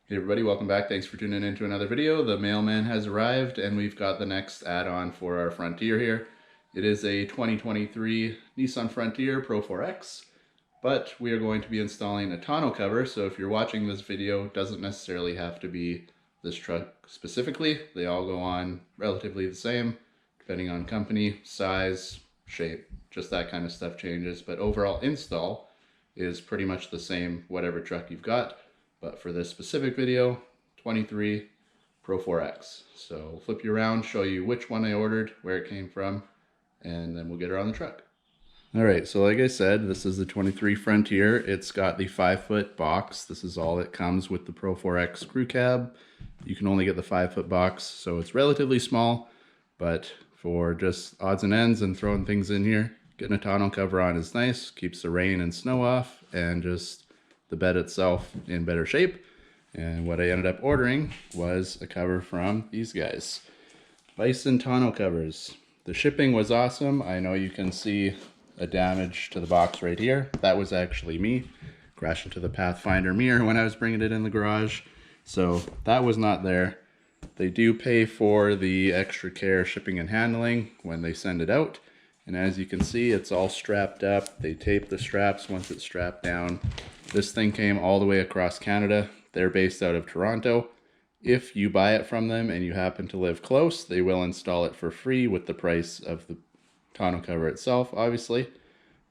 Hey everybody, welcome back. Thanks for tuning in to another video. The mailman has arrived and we've got the next add-on for our Frontier here. It is a 2023 Nissan Frontier Pro-4x, but we are going to be installing a tonneau cover, so if you're watching this video, it doesn't necessarily have to be this truck specifically. They all go on relatively the same, depending on company, size, shape, just that kind of stuff changes, but overall install is pretty much the same whatever truck you've got. But for this specific video, 23 Pro-4x. So I'll flip you around, show you which one I ordered, where it came from, and then we'll get her on the truck. All right, so like I said, this is the 23 Frontier. It's got the 5-foot box. This is all that comes with the Pro-4x crew cab. You can only get the 5-foot box, so it's relatively small, but for just odds and ends and throwing things in here, getting a tonneau cover on is nice, keeps the rain and snow off, and just the bed itself in better shape. And what I ended up ordering was a cover from these guys, Bison tonneau covers. The shipping was awesome. I know you can see a damage to the box right here. That was actually me crashing into the Pathfinder mirror when I was bringing it in the garage. So that was not there. They do pay for the extra care shipping and handling when they send it out. And as you can see, it's all strapped up. They tape the straps once it's strapped down. This thing came all the way across Canada. They're based out of Toronto. If you buy it from them and you happen to live close, they will install it for free with the price of the tonneau cover itself, obviously.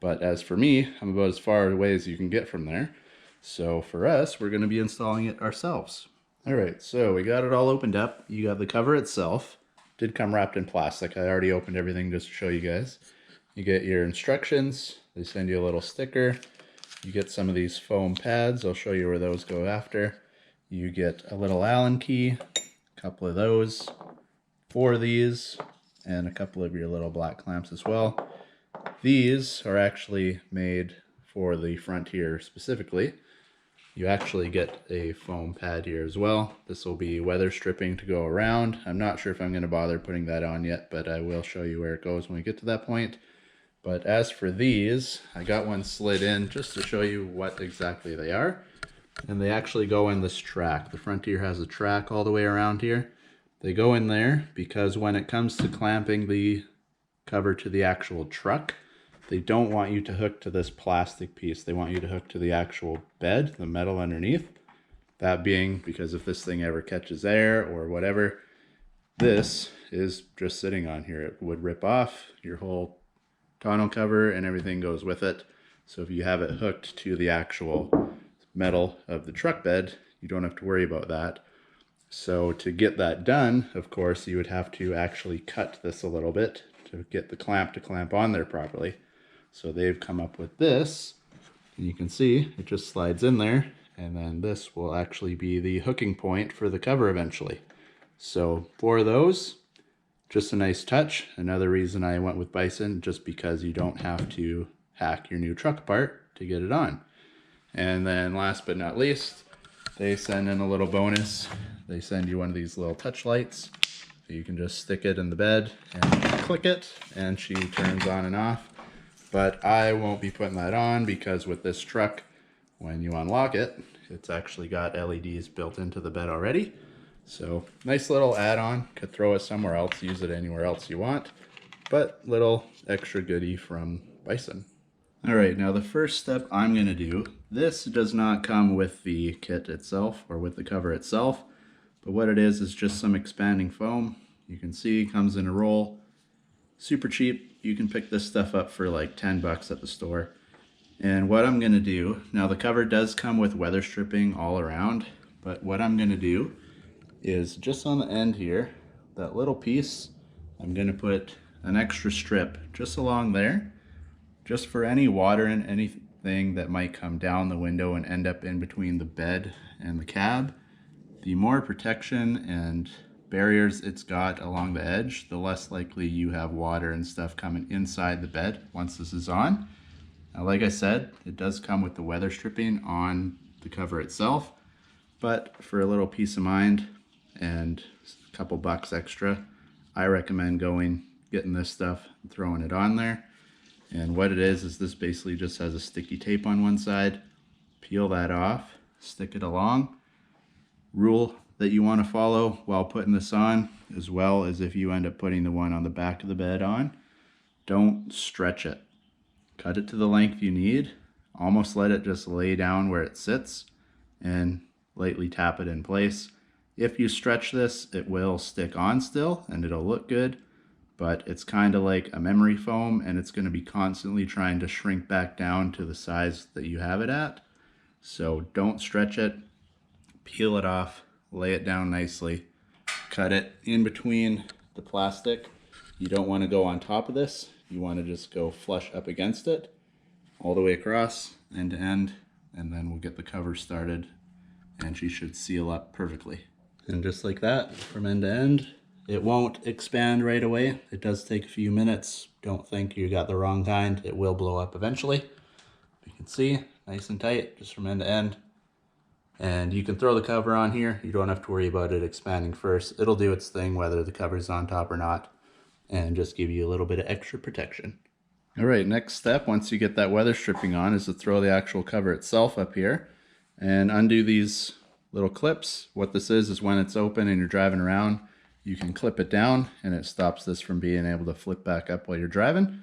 But as for me, I'm about as far away as you can get from there. So for us, we're going to be installing it ourselves. All right, so we got it all opened up. You got the cover itself. Did come wrapped in plastic. I already opened everything just to show you guys. You get your instructions. They send you a little sticker. You get some of these foam pads. I'll show you where those go after. You get a little Allen key, a couple of those, 4 of these, and a couple of your little black clamps as well. These are actually made for the Frontier specifically. You actually get a foam pad here as well. This will be weather stripping to go around. I'm not sure if I'm going to bother putting that on yet, but I will show you where it goes when we get to that point. But as for these, I got one slid in just to show you what exactly they are. And they actually go in this track. The Frontier has a track all the way around here. They go in there because when it comes to clamping the cover to the actual truck, they don't want you to hook to this plastic piece. They want you to hook to the actual bed, the metal underneath. That being because if this thing ever catches air or whatever, this is just sitting on here. It would rip off your whole tonneau cover and everything goes with it. So if you have it hooked to the actual metal of the truck bed, you don't have to worry about that. So to get that done, of course, you would have to actually cut this a little bit to get the clamp to clamp on there properly. So they've come up with this, and you can see it just slides in there, and then this will actually be the hooking point for the cover eventually. So for those, just a nice touch. Another reason I went with Bison, just because you don't have to hack your new truck apart to get it on. And then last but not least, they send in a little bonus. They send you one of these little touch lights. So you can just stick it in the bed and click it, and she turns on and off. But I won't be putting that on because with this truck, when you unlock it, it's actually got LEDs built into the bed already. So nice little add-on. Could throw it somewhere else, use it anywhere else you want, but little extra goodie from Bison. All right, now the first step I'm going to do, this does not come with the kit itself or with the cover itself, but what it is just some expanding foam. You can see it comes in a roll, super cheap. You can pick this stuff up for like 10 bucks at the store. And what I'm going to do, now the cover does come with weather stripping all around, but what I'm going to do is just on the end here, that little piece, I'm going to put an extra strip just along there, just for any water and anything that might come down the window and end up in between the bed and the cab. The more protection and barriers it's got along the edge, the less likely you have water and stuff coming inside the bed once this is on. Now, like I said, it does come with the weather stripping on the cover itself, but for a little peace of mind and a couple bucks extra, I recommend getting this stuff and throwing it on there. And what it is this basically just has a sticky tape on one side. Peel that off, stick it along, rule that you want to follow while putting this on, as well as if you end up putting the one on the back of the bed on, don't stretch it. Cut it to the length you need. Almost let it just lay down where it sits and lightly tap it in place. If you stretch this, it will stick on still and it'll look good, but it's kind of like a memory foam and it's going to be constantly trying to shrink back down to the size that you have it at. So don't stretch it. Peel it off, lay it down nicely, cut it in between the plastic. You don't want to go on top of this. You want to just go flush up against it all the way across, end to end, and then we'll get the cover started and she should seal up perfectly. And just like that, from end to end, it won't expand right away. It does take a few minutes. Don't think you got the wrong kind. It will blow up eventually. You can see, nice and tight, just from end to end. And you can throw the cover on here. You don't have to worry about it expanding first. It'll do its thing whether the cover's on top or not, and just give you a little bit of extra protection. All right, next step, once you get that weather stripping on, is to throw the actual cover itself up here and undo these little clips. What this is when it's open and you're driving around, you can clip it down and it stops this from being able to flip back up while you're driving.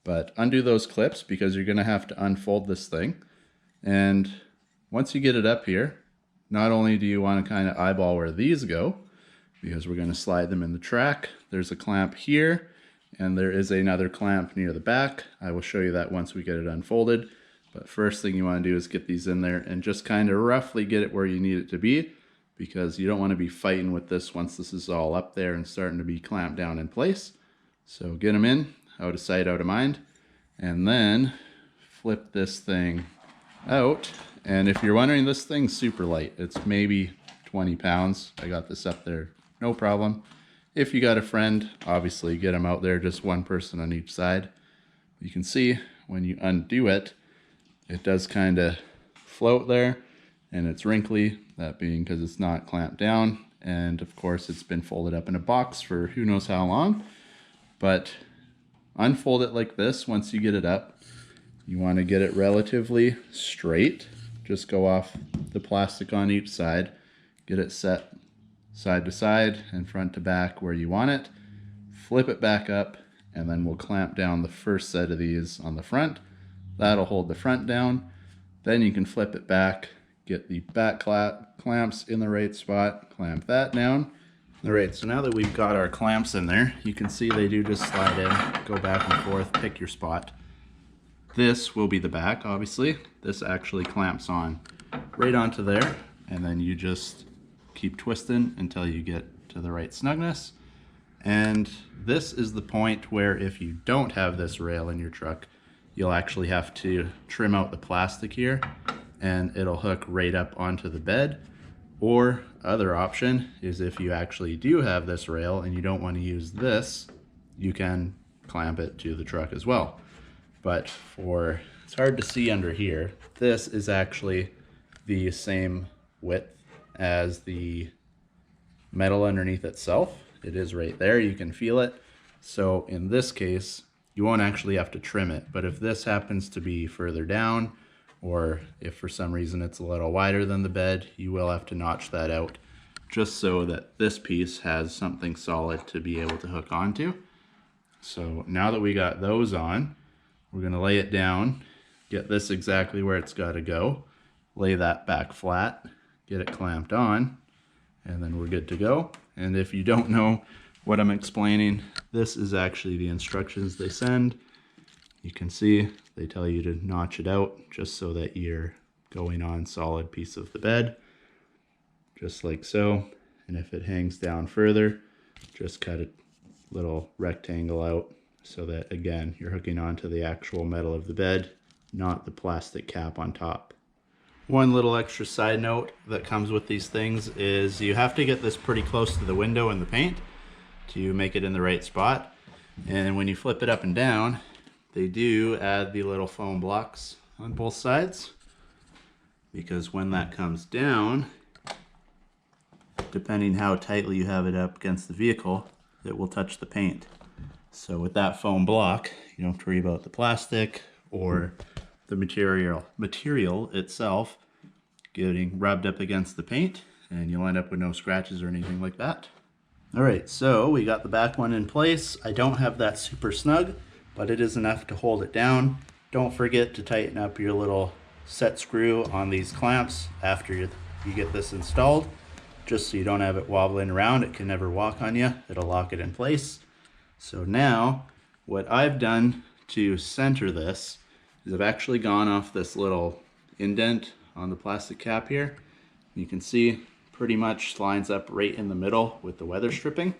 But undo those clips because you're gonna have to unfold this thing. And once you get it up here, not only do you want to kind of eyeball where these go, because we're going to slide them in the track. There's a clamp here, and there is another clamp near the back. I will show you that once we get it unfolded. But first thing you want to do is get these in there and just kind of roughly get it where you need it to be, because you don't want to be fighting with this once this is all up there and starting to be clamped down in place. So get them in, out of sight, out of mind, and then flip this thing out. And if you're wondering, this thing's super light. It's maybe 20 pounds. I got this up there, no problem. If you got a friend, obviously get them out there, just one person on each side. You can see when you undo it, it does kind of float there and it's wrinkly, that being because it's not clamped down. And of course it's been folded up in a box for who knows how long. But unfold it like this once you get it up. You want to get it relatively straight. Just go off the plastic on each side, get it set side to side and front to back where you want it, flip it back up, and then we'll clamp down the first set of these on the front. That'll hold the front down. Then you can flip it back, get the back clamps in the right spot, clamp that down. All right, so now that we've got our clamps in there, you can see they do just slide in, go back and forth, pick your spot. This will be the back, obviously. This actually clamps on right onto there, and then you just keep twisting until you get to the right snugness. And this is the point where if you don't have this rail in your truck, you'll actually have to trim out the plastic here, and it'll hook right up onto the bed. Or other option is if you actually do have this rail and you don't want to use this, you can clamp it to the truck as well. But it's hard to see under here, this is actually the same width as the metal underneath itself. It is right there, you can feel it. So in this case, you won't actually have to trim it. But if this happens to be further down, or if for some reason it's a little wider than the bed, you will have to notch that out just so that this piece has something solid to be able to hook onto. So now that we got those on, we're going to lay it down, get this exactly where it's got to go, lay that back flat, get it clamped on, and then we're good to go. And if you don't know what I'm explaining, this is actually the instructions they send. You can see they tell you to notch it out just so that you're going on solid piece of the bed, just like so. And if it hangs down further, just cut a little rectangle out so that, again, you're hooking onto the actual metal of the bed, not the plastic cap on top. One little extra side note that comes with these things is you have to get this pretty close to the window and the paint to make it in the right spot. And when you flip it up and down, they do add the little foam blocks on both sides, because when that comes down, depending how tightly you have it up against the vehicle, it will touch the paint. So with that foam block, you don't have to worry about the plastic or the material itself getting rubbed up against the paint, and you'll end up with no scratches or anything like that. All right, so we got the back one in place. I don't have that super snug, but it is enough to hold it down. Don't forget to tighten up your little set screw on these clamps after you get this installed, just so you don't have it wobbling around. It can never walk on you. It'll lock it in place. So now what I've done to center this is I've actually gone off this little indent on the plastic cap here. You can see pretty much lines up right in the middle with the weather stripping.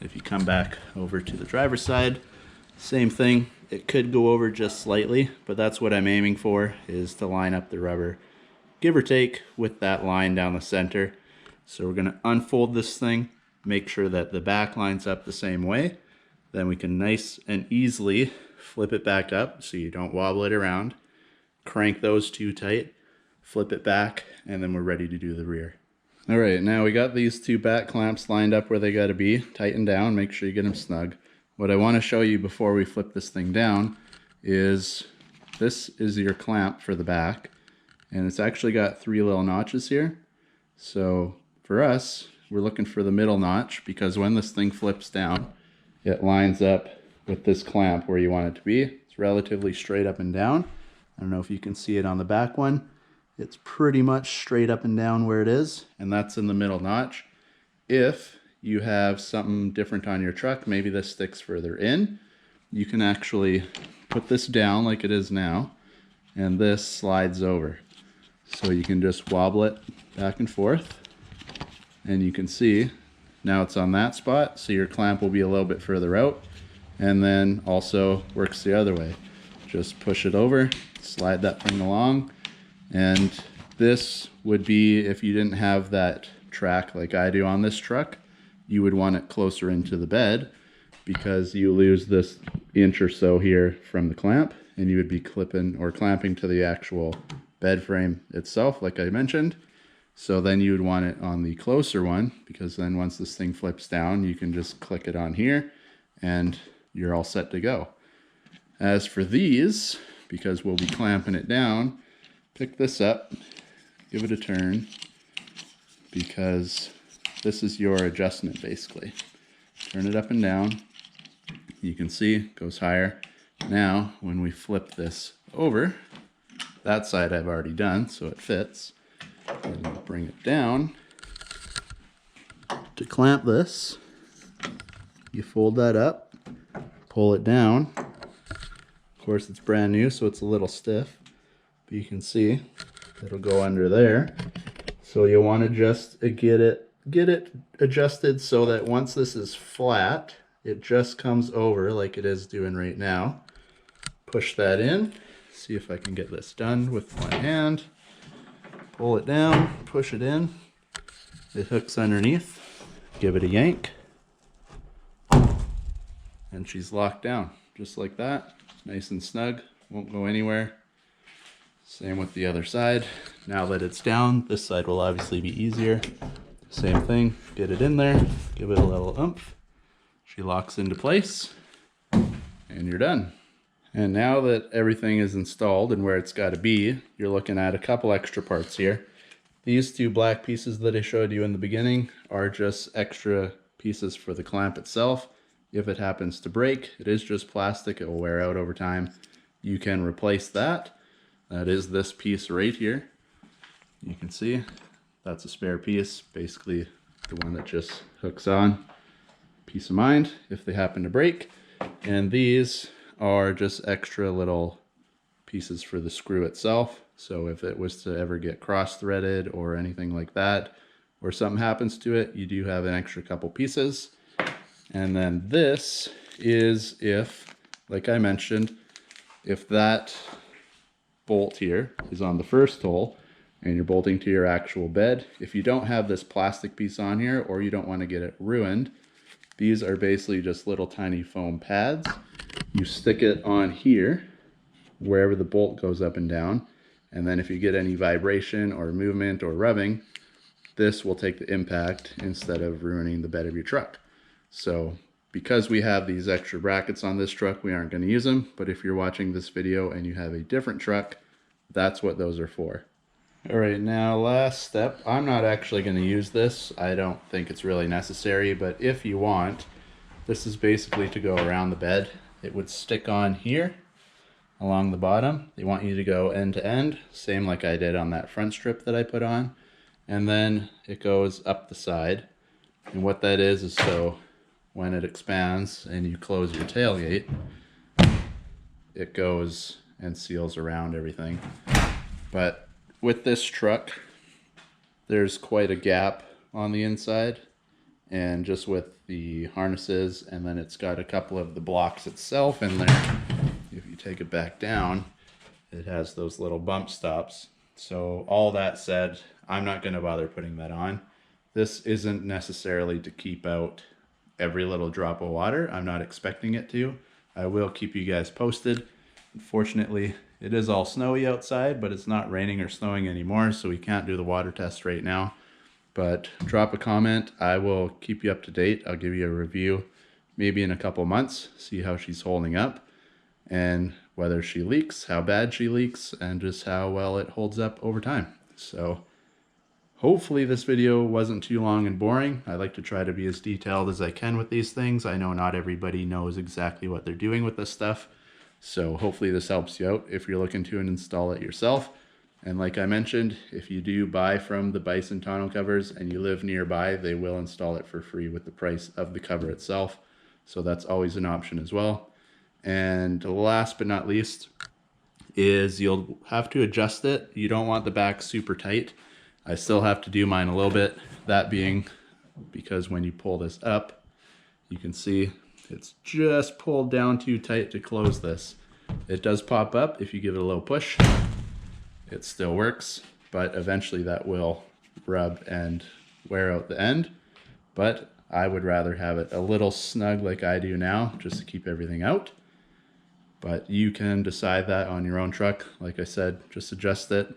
If you come back over to the driver's side, same thing. It could go over just slightly, but that's what I'm aiming for, is to line up the rubber, give or take, with that line down the center. So we're going to unfold this thing, make sure that the back lines up the same way. Then we can nice and easily flip it back up so you don't wobble it around. Crank those two tight, flip it back, and then we're ready to do the rear. All right, now we got these two back clamps lined up where they got to be. Tighten down, make sure you get them snug. What I want to show you before we flip this thing down is this is your clamp for the back, and it's actually got 3 little notches here. So for us, we're looking for the middle notch, because when this thing flips down, it lines up with this clamp where you want it to be. It's relatively straight up and down. I don't know if you can see it on the back one. It's pretty much straight up and down where it is, and that's in the middle notch. If you have something different on your truck, maybe this sticks further in, you can actually put this down like it is now, and this slides over. So you can just wobble it back and forth, and you can see now it's on that spot, so your clamp will be a little bit further out, and then also works the other way. Just push it over, slide that thing along. And this would be, if you didn't have that track like I do on this truck, you would want it closer into the bed, because you lose this inch or so here from the clamp, and you would be clipping or clamping to the actual bed frame itself, like I mentioned. So then you would want it on the closer one, because then once this thing flips down, you can just click it on here and you're all set to go. As for these, because we'll be clamping it down, pick this up, give it a turn, because this is your adjustment basically. Turn it up and down. You can see it goes higher. Now, when we flip this over, that side I've already done, so it fits. And we'll bring it down. To clamp this, you fold that up, pull it down. Of course, it's brand new, so it's a little stiff. But you can see it'll go under there. So you'll want to just get it adjusted so that once this is flat, it just comes over like it is doing right now. Push that in. See if I can get this done with one hand. Pull it down, push it in. It hooks underneath. Give it a yank. And she's locked down, just like that. Nice and snug, won't go anywhere. Same with the other side. Now that it's down, this side will obviously be easier. Same thing, get it in there, give it a little oomph. She locks into place, and you're done. And now that everything is installed and where it's got to be, you're looking at a couple extra parts here. These two black pieces that I showed you in the beginning are just extra pieces for the clamp itself. If it happens to break, it is just plastic, it will wear out over time. You can replace that. That is this piece right here. You can see that's a spare piece, basically the one that just hooks on. Peace of mind if they happen to break. And these are just extra little pieces for the screw itself. So if it was to ever get cross-threaded or anything like that, or something happens to it, you do have an extra couple pieces. And then this is if, like I mentioned, if that bolt here is on the first hole and you're bolting to your actual bed, if you don't have this plastic piece on here or you don't want to get it ruined, these are basically just little tiny foam pads. You stick it on here wherever the bolt goes up and down, and then if you get any vibration or movement or rubbing, this will take the impact instead of ruining the bed of your truck. So because we have these extra brackets on this truck, we aren't going to use them, but if you're watching this video and you have a different truck, that's what those are for. All right, now last step. I'm not actually going to use this. I don't think it's really necessary, but if you want, this is basically to go around the bed. It would stick on here along the bottom. They want you to go end to end, same like I did on that front strip that I put on. And then it goes up the side. And what that is so when it expands and you close your tailgate, it goes and seals around everything. But with this truck, there's quite a gap on the inside, and just with the harnesses, and then it's got a couple of the blocks itself in there. If you take it back down, it has those little bump stops. So all that said, I'm not going to bother putting that on. This isn't necessarily to keep out every little drop of water. I'm not expecting it to. I will keep you guys posted. Unfortunately, it is all snowy outside, but it's not raining or snowing anymore, so we can't do the water test right now. But drop a comment. I will keep you up to date. I'll give you a review maybe in a couple months, see how she's holding up and whether she leaks, how bad she leaks, and just how well it holds up over time. So hopefully this video wasn't too long and boring. I like to try to be as detailed as I can with these things. I know not everybody knows exactly what they're doing with this stuff. So hopefully this helps you out if you're looking to install it yourself. And like I mentioned, if you do buy from the Bison tonneau covers and you live nearby, they will install it for free with the price of the cover itself. So that's always an option as well. And last but not least is you'll have to adjust it. You don't want the back super tight. I still have to do mine a little bit. That being because when you pull this up, you can see it's just pulled down too tight to close this. It does pop up if you give it a little push. It still works, but eventually that will rub and wear out the end. But I would rather have it a little snug like I do now, just to keep everything out. But you can decide that on your own truck. Like I said, just adjust it.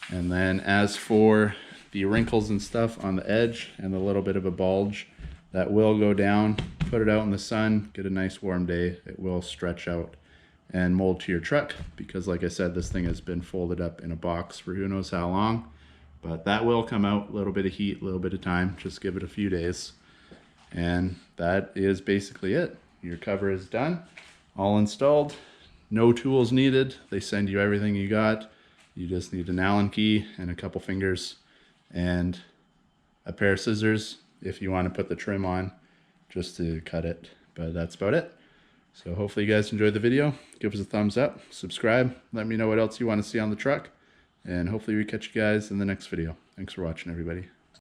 And then as for the wrinkles and stuff on the edge and the little bit of a bulge, that will go down. Put it out in the sun, get a nice warm day. It will stretch out and mold to your truck because like I said, this thing has been folded up in a box for who knows how long. But that will come out, a little bit of heat, a little bit of time. Just give it a few days. And that is basically it. Your cover is done, all installed. No tools needed. They send you everything you got. You just need an Allen key and a couple fingers and a pair of scissors if you want to put the trim on just to cut it. But that's about it. So hopefully you guys enjoyed the video. Give us a thumbs up, subscribe, let me know what else you want to see on the truck, and hopefully we catch you guys in the next video. Thanks for watching, everybody.